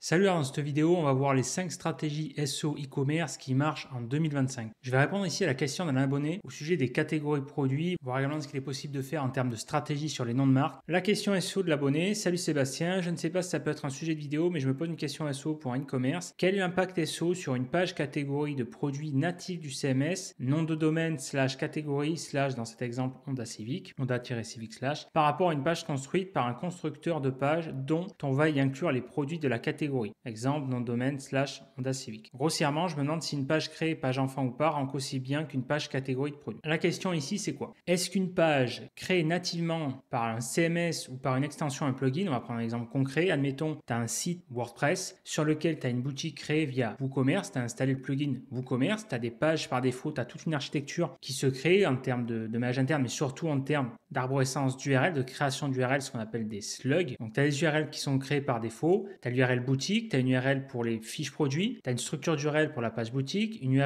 Salut, dans cette vidéo, on va voir les 5 stratégies SEO e-commerce qui marchent en 2025. Je vais répondre ici à la question d'un abonné au sujet des catégories de produits, voir également ce qu'il est possible de faire en termes de stratégie sur les noms de marques. La question SEO de l'abonné: salut Sébastien, je ne sais pas si ça peut être un sujet de vidéo, mais je me pose une question SEO pour un e-commerce. Quel est l'impact SEO sur une page catégorie de produits natifs du CMS, nom de domaine / catégorie / dans cet exemple Honda Civic, Honda-Civic / par rapport à une page construite par un constructeur de page dont on va y inclure les produits de la catégorie. Exemple, nom de domaine / Honda Civic. Grossièrement, je me demande si une page créée page enfant ou pas rank aussi bien qu'une page catégorie de produit. La question ici, c'est quoi? Est-ce qu'une page créée nativement par un CMS ou par une extension, un plugin, on va prendre un exemple concret, admettons, tu as un site WordPress sur lequel tu as une boutique créée via WooCommerce, tu as installé le plugin WooCommerce, tu as des pages par défaut, tu as toute une architecture qui se crée en termes de maillage interne, mais surtout en termes d'arborescence d'URL, de création d'URL, ce qu'on appelle des slugs. Donc, tu as les URL qui sont créés par défaut, tu as l'URL boutique, tu as une URL pour les fiches produits, tu as une structure d'URL pour la page boutique, une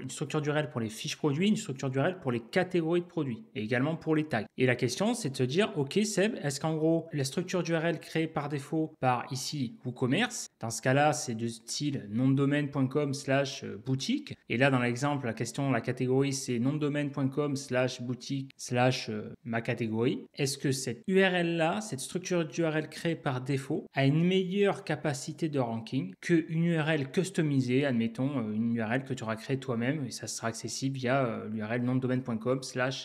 structure d'URL pour les fiches produits, une structure d'URL pour les catégories de produits et également pour les tags. Et la question, c'est de se dire, ok Seb, est-ce qu'en gros, la structure d'URL créée par défaut par ici WooCommerce, dans ce cas-là, c'est de style nom de domaine.com /boutique. Et là, dans l'exemple, la catégorie, c'est nom de domaine.com /boutique ma catégorie. Est-ce que cette URL-là, cette structure d'URL créée par défaut, a une meilleure capacité de ranking qu'une URL customisée, admettons une URL que tu auras créée toi-même et ça sera accessible via l'URL nom de domaine.com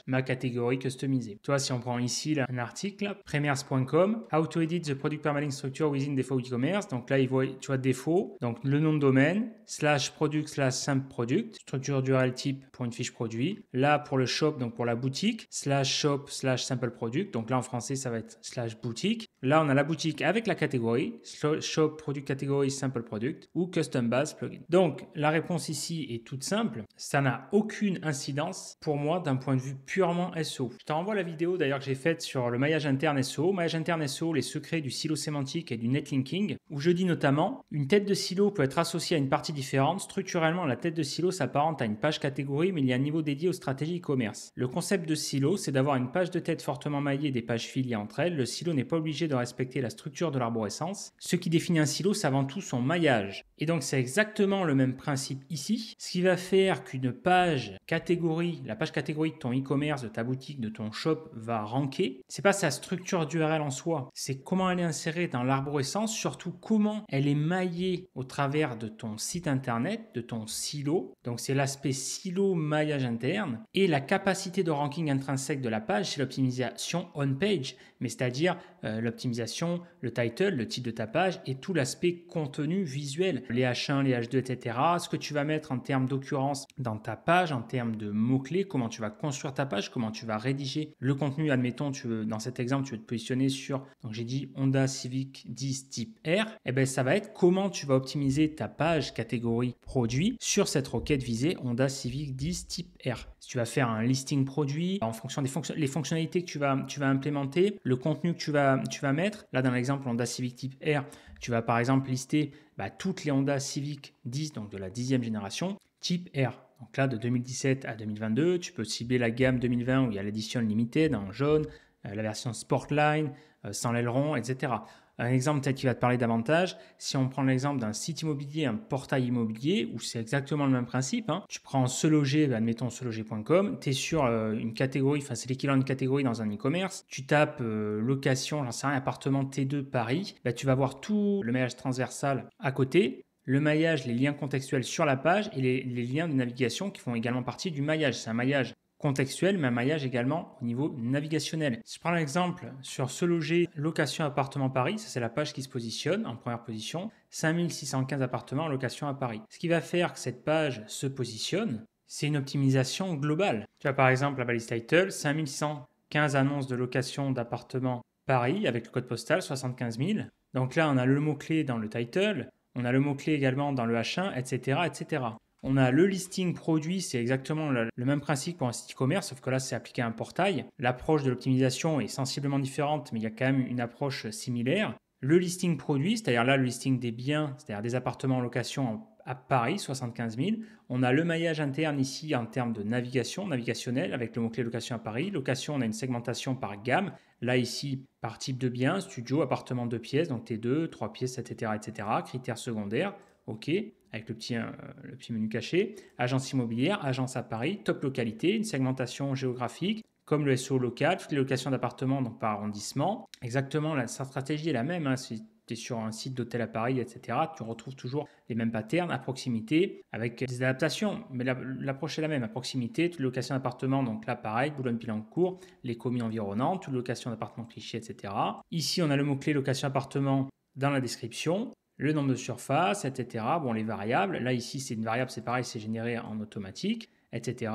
/ma catégorie customisée. Toi, si on prend ici là, un article, premiers.com, how to edit the product permalink structure within default e-commerce. Donc là, tu vois défaut, donc le nom de domaine /product /simple product, structure d'URL type pour une fiche produit. Là, pour le shop, donc pour la boutique, /shop /simple product. Donc là, en français, ça va être /boutique. Là, on a la boutique avec la catégorie, shop product catégorie simple product ou custom base plugin. Donc, la réponse ici est toute simple. Ça n'a aucune incidence pour moi d'un point de vue purement SEO. Je te renvoie la vidéo d'ailleurs que j'ai faite sur le maillage interne SEO. Maillage interne SEO, les secrets du silo sémantique et du netlinking, où je dis notamment, une tête de silo peut être associée à une partie différente. Structurellement, la tête de silo s'apparente à une page catégorie, mais il y a un niveau dédié aux stratégies e-commerce. Le concept de silo, c'est d'avoir une page de tête fortement maillée et des pages filiées entre elles. Le silo n'est pas obligé de respecter la structure de l'arborescence. Ce qui définit un silo, c'est avant tout son maillage. Et donc, c'est exactement le même principe ici. Ce qui va faire qu'une page catégorie, la page catégorie de ton e-commerce, de ta boutique, de ton shop va ranker, c'est pas sa structure d'URL en soi, c'est comment elle est insérée dans l'arborescence, surtout comment elle est maillée au travers de ton site internet, de ton silo. Donc, c'est l'aspect silo maillage interne et la capacité de ranking intrinsèque de la page, c'est l'optimisation on-page, mais c'est-à-dire l'optimisation, le title, le titre de ta page et tout l'aspect contenu visuel, les H1, les H2, etc. Ce que tu vas mettre en termes d'occurrence dans ta page, en termes de mots-clés, comment tu vas construire ta page, comment tu vas rédiger le contenu. Admettons, dans cet exemple, tu veux te positionner sur, donc j'ai dit Honda Civic 10 type R, et bien ça va être comment tu vas optimiser ta page catégorie produit sur cette requête visée Honda Civic 10 type R. Si tu vas faire un listing produit, en fonction des les fonctionnalités que tu vas implémenter, le contenu que tu vas mettre, là dans l'exemple Honda Civic type R, tu vas par exemple lister toutes les Honda Civic 10, donc de la 10e génération, type R. Donc là, de 2017 à 2022, tu peux cibler la gamme 2020 où il y a l'édition limitée en jaune, la version Sportline, sans l'aileron, etc. Un exemple peut-être qui va te parler davantage, si on prend l'exemple d'un site immobilier, un portail immobilier, où c'est exactement le même principe, tu prends Se Loger, admettons seloger.com, tu es sur une catégorie, enfin c'est l'équivalent d'une catégorie dans un e-commerce, tu tapes location, j'en sais rien, appartement T2 Paris, tu vas voir tout le maillage transversal à côté, le maillage, les liens contextuels sur la page et les liens de navigation qui font également partie du maillage. C'est un maillage contextuel, mais un maillage également au niveau navigationnel. Si je prends l'exemple sur Se Loger, location appartement Paris, ça c'est la page qui se positionne en première position, 5615 appartements en location à Paris. Ce qui va faire que cette page se positionne, c'est une optimisation globale. Tu as par exemple la balise title, 5615 annonces de location d'appartements Paris avec le code postal 75 000. Donc là, on a le mot-clé dans le title, on a le mot-clé également dans le H1, etc., etc. On a le listing produit, c'est exactement le même principe pour un site e-commerce, sauf que là, c'est appliqué à un portail. L'approche de l'optimisation est sensiblement différente, mais il y a quand même une approche similaire. Le listing produit, c'est-à-dire là, le listing des biens, c'est-à-dire des appartements en location à Paris, 75 000. On a le maillage interne ici en termes de navigationnel, avec le mot-clé location à Paris. Location, on a une segmentation par gamme. Là, ici, par type de bien, studio, appartement 2 pièces, donc T2, 3 pièces, etc., etc. Critères secondaires, OK, avec le petit menu caché. Agence immobilière, agence à Paris, top localité, une segmentation géographique, comme le SEO local, toutes les locations d'appartements donc par arrondissement. Exactement, sa stratégie est la même. Si tu es sur un site d'hôtel à Paris, etc., tu retrouves toujours les mêmes patterns à proximité avec des adaptations. Mais l'approche est la même. À proximité, toutes les locations d'appartements, donc là pareil, Boulogne-Billancourt, les communes environnantes, toutes les locations d'appartements clichés, etc. Ici, on a le mot-clé location appartement dans la description, le nombre de surfaces, etc. Bon, les variables. Là, ici, c'est une variable, c'est pareil, c'est généré en automatique, etc.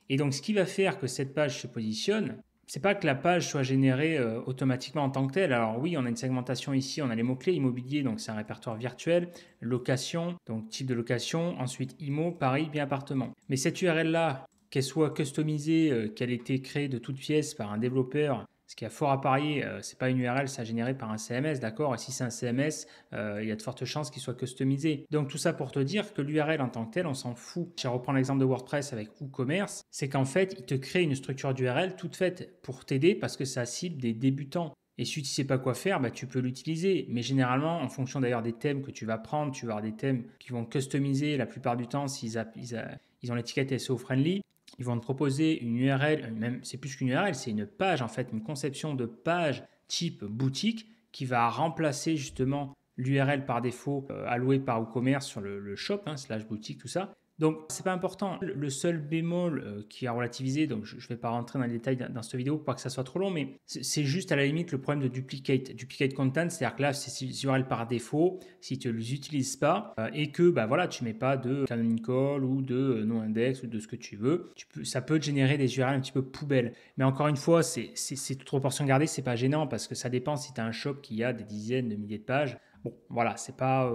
Et donc, ce qui va faire que cette page se positionne, c'est pas que la page soit générée automatiquement en tant que telle. Alors oui, on a une segmentation ici, on a les mots-clés immobilier, donc c'est un répertoire virtuel, location, donc type de location, ensuite IMO, Paris, bien appartement. Mais cette URL-là, qu'elle soit customisée, qu'elle ait été créée de toutes pièces par un développeur, ce qui a fort à parier, c'est pas une URL, c'est généré par un CMS, d'accord? Et si c'est un CMS, il y a de fortes chances qu'il soit customisé. Donc tout ça pour te dire que l'URL en tant que tel, on s'en fout. Je reprends l'exemple de WordPress avec WooCommerce, c'est qu'en fait, il te crée une structure d'URL toute faite pour t'aider parce que ça cible des débutants. Et si tu ne sais pas quoi faire, tu peux l'utiliser. Mais généralement, en fonction d'ailleurs des thèmes que tu vas prendre, tu vas avoir des thèmes qui vont customiser la plupart du temps s'ils ont l'étiquette SEO friendly. Ils vont te proposer une URL, même c'est plus qu'une URL, c'est une page en fait, une conception de page type boutique qui va remplacer justement l'URL par défaut allouée par WooCommerce sur le shop, slash boutique, tout ça. Donc, c'est pas important. Le seul bémol qui a relativisé, donc je ne vais pas rentrer dans les détails dans cette vidéo pour pas que ça soit trop long, mais c'est juste à la limite le problème de duplicate content, c'est-à-dire que là, c'est des URL par défaut, si tu ne les utilises pas et que voilà, tu mets pas de canonical ou de non-index ou de ce que tu veux, ça peut te générer des URL un petit peu poubelles. Mais encore une fois, c'est toute proportion gardée, c'est pas gênant parce que ça dépend si tu as un shop qui a des dizaines de milliers de pages. Bon, voilà, c'est pas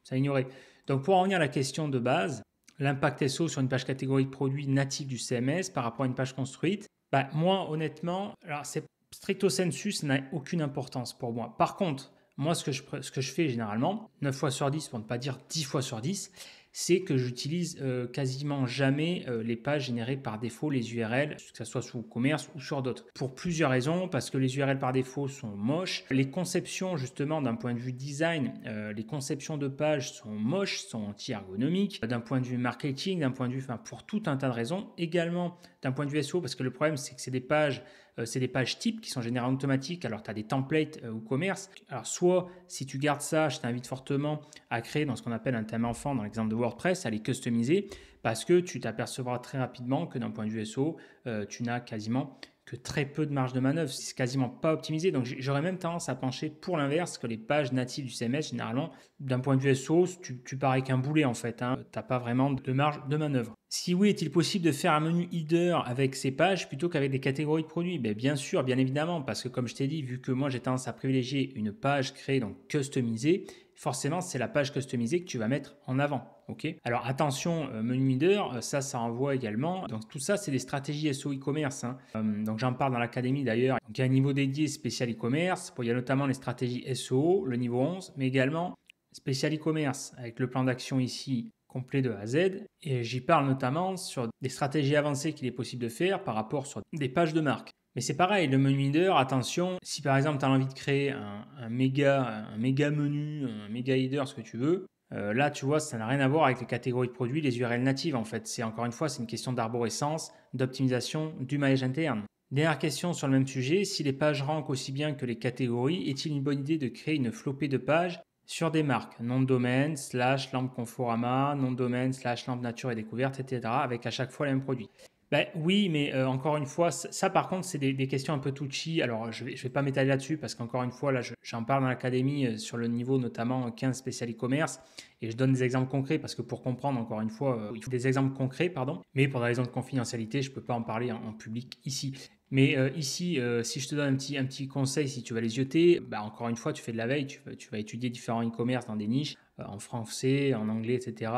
ça à ignorer. Donc, pour en revenir à la question de base, l'impact SEO sur une page catégorie de produits native du CMS par rapport à une page construite, moi, honnêtement, alors c'est stricto sensu, ça n'a aucune importance pour moi. Par contre, moi, ce que je fais généralement, 9 fois sur 10, pour ne pas dire 10 fois sur 10, c'est que j'utilise quasiment jamais les pages générées par défaut, les URL, que ce soit sur WooCommerce ou sur d'autres. Pour plusieurs raisons, parce que les URL par défaut sont moches. Les conceptions, justement, d'un point de vue design, les conceptions de pages sont moches, sont anti-ergonomiques. D'un point de vue marketing, d'un point de vue, pour tout un tas de raisons. Également, d'un point de vue SEO, parce que le problème, c'est que c'est des pages types qui sont générées en automatique. Alors, tu as des templates WooCommerce. Alors, soit, si tu gardes ça, je t'invite fortement à créer dans ce qu'on appelle un thème enfant, dans l'exemple de WordPress, à les customiser, parce que tu t'apercevras très rapidement que d'un point de vue SEO, tu n'as quasiment que très peu de marge de manœuvre. C'est quasiment pas optimisé. Donc, j'aurais même tendance à pencher pour l'inverse, que les pages natives du CMS, généralement, d'un point de vue SEO, tu pars avec un boulet en fait. Tu n'as pas vraiment de marge de manœuvre. Si oui, est-il possible de faire un menu header avec ces pages plutôt qu'avec des catégories de produits? Bien sûr, bien évidemment, parce que comme je t'ai dit, vu que moi j'ai tendance à privilégier une page créée, donc customisée, forcément c'est la page customisée que tu vas mettre en avant. Okay. Alors attention, menu header, ça envoie également. Donc tout ça, c'est des stratégies SEO e-commerce. Donc j'en parle dans l'académie d'ailleurs. Donc il y a un niveau dédié spécial e-commerce. Il y a notamment les stratégies SEO, le niveau 11, mais également spécial e-commerce avec le plan d'action ici complet de A à Z. Et j'y parle notamment sur des stratégies avancées qu'il est possible de faire par rapport sur des pages de marque. Mais c'est pareil, le menu header, attention, si par exemple tu as envie de créer un méga menu, un méga header, ce que tu veux, là, tu vois, ça n'a rien à voir avec les catégories de produits, les URL natives en fait. C'est encore une fois, c'est une question d'arborescence, d'optimisation du maillage interne. Dernière question sur le même sujet, si les pages rankent aussi bien que les catégories, est-il une bonne idée de créer une flopée de pages sur des marques, nom de domaine, / lampe Conforama, nom de domaine, / lampe nature et découverte, etc. avec à chaque fois les mêmes produits? Oui, mais encore une fois, ça par contre, c'est des questions un peu touchy. Alors, je vais pas m'étaler là-dessus parce qu'encore une fois, là, j'en parle dans l'académie sur le niveau notamment 15 spécial e-commerce et je donne des exemples concrets parce que pour comprendre, encore une fois, il faut des exemples concrets, pardon. Mais pour des raisons de confidentialité, je ne peux pas en parler en public ici. Mais ici, si je te donne un petit conseil, si tu vas les jeter, encore une fois, tu fais de la veille, tu vas étudier différents e-commerce dans des niches, en français, en anglais, etc.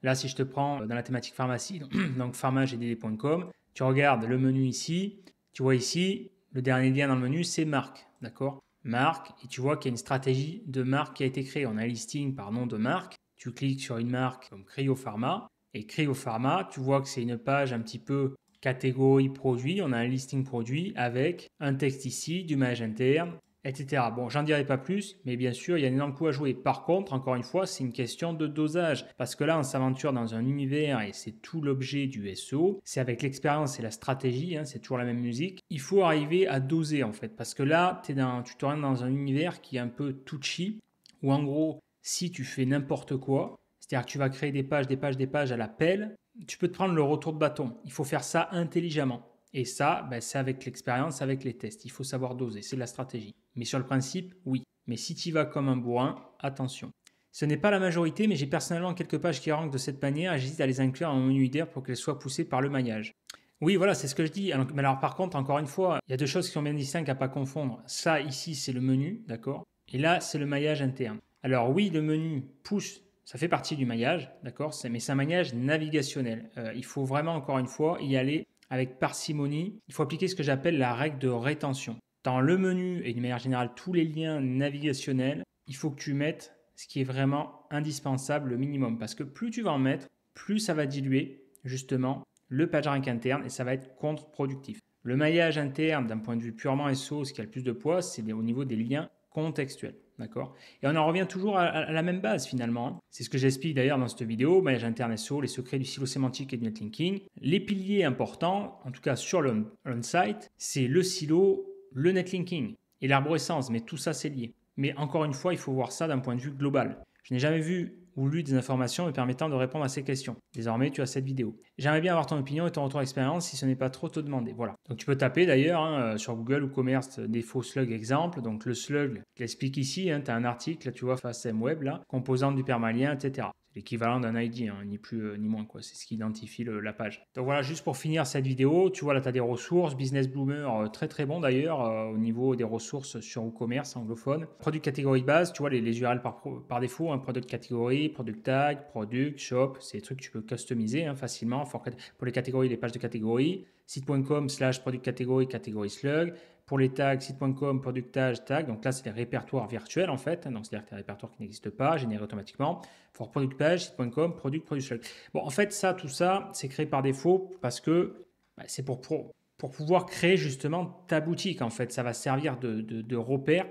Là, si je te prends dans la thématique pharmacie, donc pharmagdd.com, tu regardes le menu ici, tu vois ici, le dernier lien dans le menu, c'est marque, d'accord? Marque, et tu vois qu'il y a une stratégie de marque qui a été créée. On a un listing par nom de marque. tu cliques sur une marque comme Cryopharma. Et Cryopharma, tu vois que c'est une page un petit peu catégorie produit. On a un listing produit avec un texte ici, du maillage interne, etc. Bon, j'en dirai pas plus, mais bien sûr, il y a un énorme coup à jouer. Par contre, encore une fois, c'est une question de dosage. Parce que là, on s'aventure dans un univers et c'est tout l'objet du SEO. C'est avec l'expérience et la stratégie, hein, c'est toujours la même musique. Il faut arriver à doser en fait. Parce que là, tu te rends dans un univers qui est un peu touchy, où en gros, si tu fais n'importe quoi, c'est-à-dire que tu vas créer des pages à la pelle, tu peux te prendre le retour de bâton. Il faut faire ça intelligemment. Et ça, c'est avec l'expérience, avec les tests. Il faut savoir doser, c'est de la stratégie. Mais sur le principe, oui. Mais si tu y vas comme un bourrin, attention. Ce n'est pas la majorité, mais j'ai personnellement quelques pages qui rankent de cette manière et j'hésite à les inclure dans mon menu IDER pour qu'elles soient poussées par le maillage. Oui, voilà, c'est ce que je dis. Mais alors par contre, encore une fois, il y a deux choses qui sont bien distinctes à ne pas confondre. Ça, ici, c'est le menu, d'accord? Et là, c'est le maillage interne. Alors oui, le menu pousse. Ça fait partie du maillage, d'accord, mais c'est un maillage navigationnel. Il faut vraiment, encore une fois, y aller avec parcimonie. Il faut appliquer ce que j'appelle la règle de rétention. Dans le menu et d'une manière générale, tous les liens navigationnels, il faut que tu mettes ce qui est vraiment indispensable, le minimum. Parce que plus tu vas en mettre, plus ça va diluer justement le PageRank interne et ça va être contre-productif. Le maillage interne, d'un point de vue purement SEO, ce qui a le plus de poids, c'est au niveau des liens contextuels. D'accord. Et on en revient toujours à la même base finalement. C'est ce que j'explique d'ailleurs dans cette vidéo, maillage interne SEO, les secrets du silo sémantique et du netlinking. Les piliers importants, en tout cas sur l'on-site, c'est le silo, le netlinking et l'arborescence, mais tout ça c'est lié. Mais encore une fois, il faut voir ça d'un point de vue global. Je n'ai jamais vu ou lu des informations me permettant de répondre à ces questions. Désormais, tu as cette vidéo. J'aimerais bien avoir ton opinion et ton retour d'expérience si ce n'est pas trop te demander. Voilà. Donc tu peux taper d'ailleurs sur Google ou Commerce des faux slugs exemples. Donc le slug, je l'explique ici, tu as un article, là, tu vois, FASM Web, là, composante du permalien, etc. C'est l'équivalent d'un ID, ni plus ni moins, quoi. C'est ce qui identifie la page. Donc voilà, juste pour finir cette vidéo, tu vois là, tu as des ressources, Business Bloomer, très très bon d'ailleurs, au niveau des ressources sur WooCommerce anglophone. Product catégorie de base, tu vois les URL par défaut, product catégorie, product tag, product, shop, c'est des trucs que tu peux customiser facilement pour les catégories, les pages de catégorie. Site.com/product catégorie slug. Pour les tags, site.com, product tag, donc là c'est des répertoires virtuels en fait, donc c'est-à-dire que des répertoires qui n'existent pas, générés automatiquement. For product page, site.com, product slug. Bon, en fait, tout ça, c'est créé par défaut parce que c'est pour pouvoir créer justement ta boutique en fait. Ça va servir de repère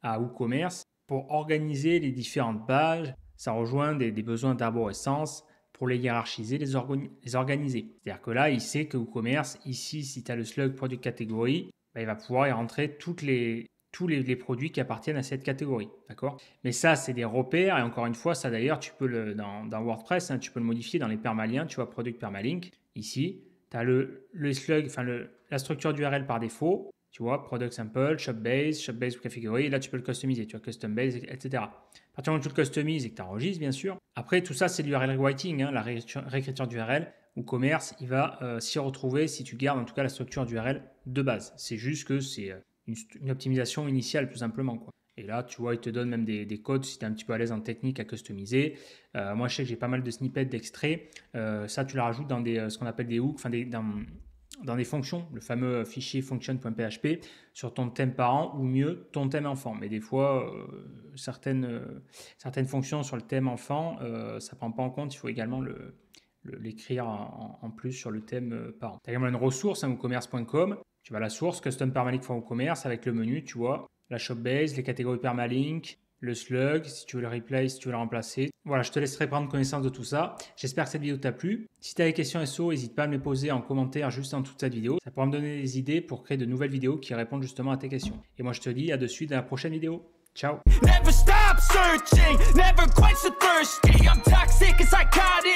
à WooCommerce pour organiser les différentes pages. Ça rejoint des besoins d'arborescence pour les hiérarchiser, les organiser. C'est-à-dire que là, il sait que WooCommerce, ici, si tu as le slug product catégorie, il va pouvoir y rentrer tous les produits qui appartiennent à cette catégorie. D'accord ? Mais ça, c'est des repères. Et encore une fois, ça d'ailleurs, tu peux dans WordPress, tu peux le modifier dans les permaliens. Tu vois, product permalink. Ici, tu as le slug, la structure d'URL par défaut. Tu vois, product sample, shop base ou catégorie. Et là, tu peux le customiser. Tu vois, custom base, etc. À partir du moment où tu le customises et que tu enregistres, bien sûr. Après, tout ça, c'est l'URL rewriting, la réécriture d'URL. WooCommerce, il va s'y retrouver si tu gardes en tout cas la structure d'URL de base. C'est juste que c'est une optimisation initiale tout simplement, quoi. Et là, tu vois, il te donne même des codes si tu es un petit peu à l'aise en technique à customiser. Moi, je sais que j'ai pas mal de snippets d'extraits. Ça, tu le rajoutes dans ce qu'on appelle des hooks, dans des fonctions, le fameux fichier function.php sur ton thème parent ou mieux ton thème enfant. Mais des fois, certaines fonctions sur le thème enfant, ça ne prend pas en compte. Il faut également l'écrire en plus sur le thème parent. Tu as également une ressource, woocommerce.com. Tu vas à la source, custom permalink for WooCommerce avec le menu, tu vois, la shop base, les catégories permalink, le slug, si tu veux le replace, si tu veux le remplacer. Voilà, je te laisserai prendre connaissance de tout ça. J'espère que cette vidéo t'a plu. Si tu as des questions SEO, n'hésite pas à me les poser en commentaire juste en dessous de cette vidéo. Ça pourra me donner des idées pour créer de nouvelles vidéos qui répondent justement à tes questions. Et moi, je te dis à de suite dans la prochaine vidéo. Ciao. Never stop searching, never quench the thirsty. I'm toxic and psychotic.